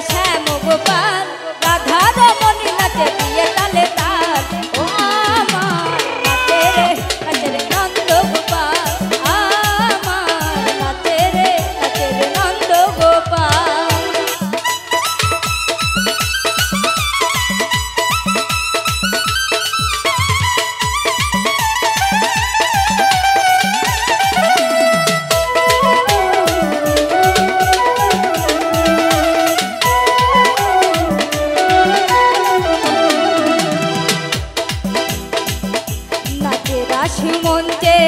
শ্যাম গোপাল রাধা রমণী নাচে দিয়ে তালে তাল ও আমার নাচে রে নন্দ গোপাল আমার নাচে রে নন্দ গোপাল মঞ্চে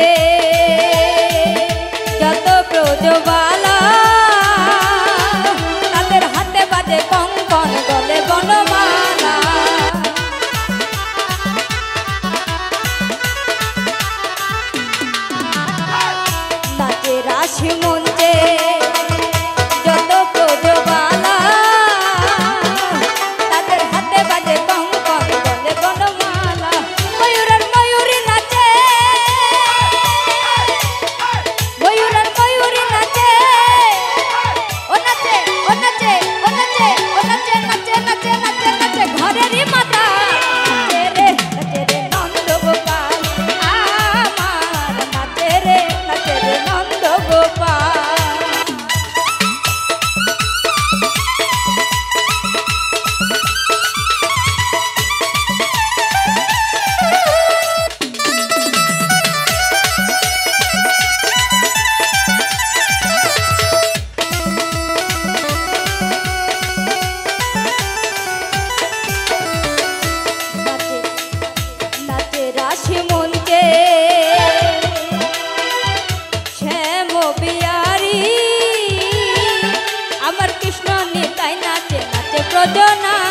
যত ব্রজবালা তাদের হাতে বাজে কঙ্কন গলে বনমালা নাচে রাশি মঞ্চে যত ব্রজবালা তাদের হাতে বাজে কঙ্কন গলে বনমালা ময়ূরের ময়ূরী নাচে ঘরেরই মাতা নাচে রে নন্দ গোপাল আমার নাচে রে নন্দ গোপাল রাশি মঞ্চে শ্যাম বিহারী আমার কৃষ্ণ নিতাই নাচে ব্রজনা